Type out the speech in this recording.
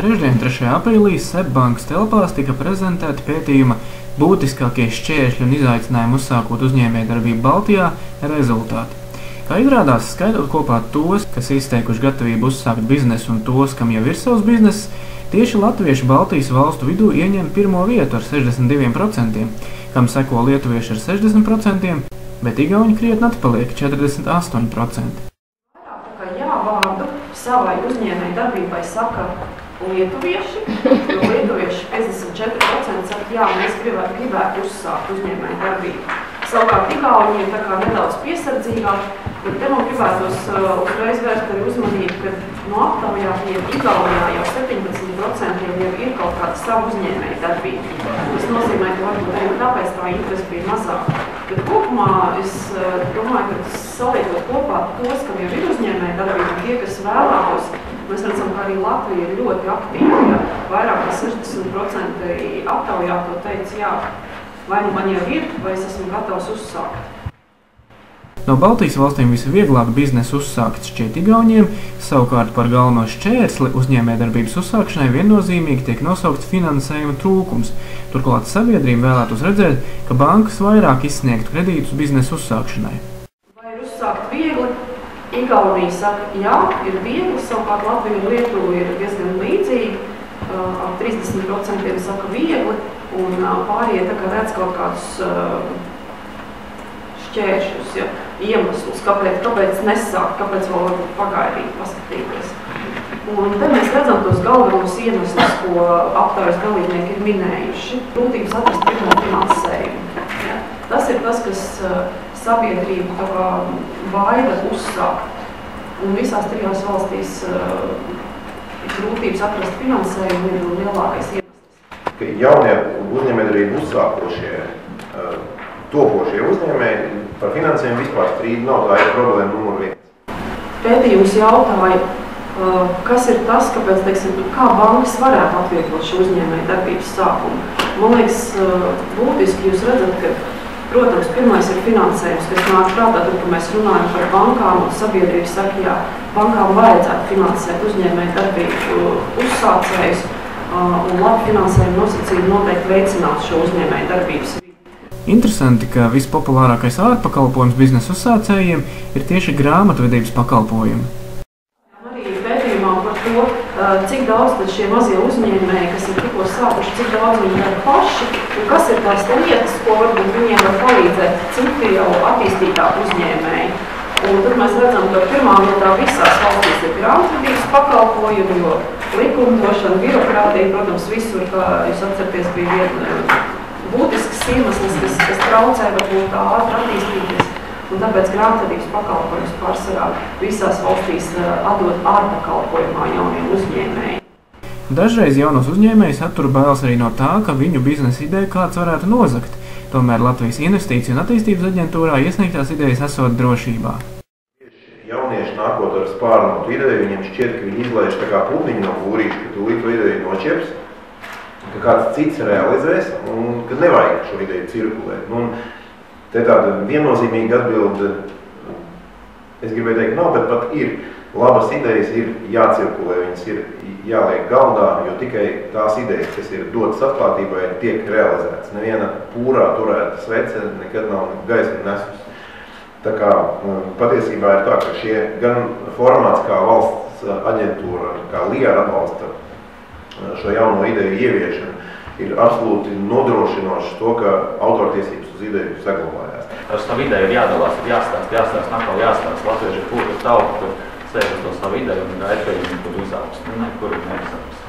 Trešdien, 3. aprīlī, SEB bankas telpās tika prezentēti pētījuma būtiskākie šķēršļi un izaicinājumi uzsākot uzņēmējdarbību Baltijā rezultāti. Kā izrādās, skaitot kopā tos, kas izteikuši gatavību uzsākt biznesu un tos, kam jau ir savs bizness, tieši latvieši Baltijas valstu vidū ieņem pirmo vietu ar 62%, kam seko lietuvieši ar 60%, bet igauņi krietni atpaliek 48%. Vārdu savai uzņēmēji darbībai saka lietuvieši, jo lietuvieši 54% saka, jā, mēs gribētu uzsākt uzņēmēju darbību. Savukārt igauņi ir tā kā nedaudz piesardzīgāk, bet te man gribētos uzreiz vērst arī uzmanību, ka no aptaujātiem Igaunijā jau 17% jau ir kaut kāda savu uzņēmēju darbība. Tas nozīmē, ka varbūt arī tāpēc tā interese bija mazāka. Bet kopumā es domāju, ka salietot kopā tos, kam jau ir uzņēmēja darbība, tie, kas vēlētos, mēs redzam, ka arī Latvija ir ļoti aktīva. Ja? Vairāk kā 60% aptaujāto teica, jā, vai nu man jau ir, vai es esmu gatavs uzsākt. No Baltijas valstīm visvieglāk biznesu uzsākt šķiet igauņiem, savukārt par galveno šķērsli uzņēmējdarbības uzsākšanai viennozīmīgi tiek nosaukts finansējuma trūkums. Turklāt sabiedrība vēlētos redzēt, ka bankas vairāk izsniegtu kredītus biznesu uzsākšanai. Vai ir uzsākt viegli? Igaunija saka, jā, ir viegli, savukārt Latvija un Lietuva ir diezgan līdzīgi. 30% saka viegli, un pārējie tā kā redz kaut kādus šķēršļus, ja, iemeslus, kāpēc nesākt, kāpēc vēl varbūt pagaidīt, paskatīties. Un te mēs redzam tos galvenos iemeslus, ko aptaujas dalībnieki ir minējuši. Grūtības atrast pirmo finansējumu. Ja. Tas ir tas, kas sabiedrību tā kā baida uzsākt. Un visās trijās valstīs grūtības atrast finansējumu ir lielākais iemesls. Jaunie uzņēmējdarbību uzsākošie, topošie uzņēmēji par finansējumu vispār strīdu nav, tā ir problēma numur 1. Pētījums jautāja, kas ir tas, kāpēc, teiksim, kā bankas varētu atvieglot šo uzņēmēju darbības sākumu. Man liekas, būtiski jūs redzat, ka, protams, pirmais ir finansējums, kas nāk prātā, tad, kad mēs runājam par bankām un sabiedrības saka, jā, bankām vajadzētu finansēt uzņēmēju darbību uzsācējus, un labi finansējuma nosacījumi noteikti veicinātu šo uzņēmēju darbības vidi. Interesanti, ka vispopulārākais ārpakalpojums biznesa uzsācējiem ir tieši grāmatvedības pakalpojumi. Arī pētījumā par to, cik daudz tad šie mazie uzņēmēji, kas ir tikko sākuši, cik daudz viņi dara paši, un kas ir tās lietas, ko varbūt viņiem var palīdzēt citi jau attīstītāki uzņēmēji. Un tad mēs redzam, ka pirmā vietā visās valstīs ir grāmatvedības pakalpojumi, jo likumdošana, birokrātija, protams, visur, kā jūs atceraties, bija viena būtisks iemesls, kas traucē varbūt ātri attīstīties. Un tāpēc grāmatvedības pakalpojumus pārsvarā visās valstīs atdod ārpakalpojumā jauniem uzņēmējiem. Dažreiz jaunos uzņēmējus attur bailes arī no tā, ka viņu biznesa ideja kāds varētu nozagt. Tomēr Latvijas Investīciju un attīstības aģentūrā iesniegtās idejas esot drošībā. Jaunieši nākot ar spārnotu ideju, viņiem šķiet, ka viņi izlaiž tā kā putniņu no būrīša, ka tūlīt to ideju noķeps, ka kāds cits realizēs un ka nevajag šo ideju cirkulēt. Un te tāda viennozīmīga atbilde, es gribēju teikt, nav, bet pat ir. Labas idejas ir jācirkulē, viņas ir jāliek galdā, jo tikai tās idejas, kas ir dotas atklātībai, tiek realizētas. Neviena pūrā turēta svece nekad nav gaismu nesus. Tā kā patiesībā ir tā, ka šie gan formāts kā valsts aģentūra, kā LIAR atbalsta šo jauno ideju ieviešanu, ir absolūti nodrošinoši to, ka autortiesības uz ideju saglabājās. Ar savu ideju ir jādalās, ir jāstāst, atkal jāstāst. Latvieši ir pūta tauta, kur sēž uz to savu ideju un gaida, ka viņi tur izaugs. Nekur neizaugs.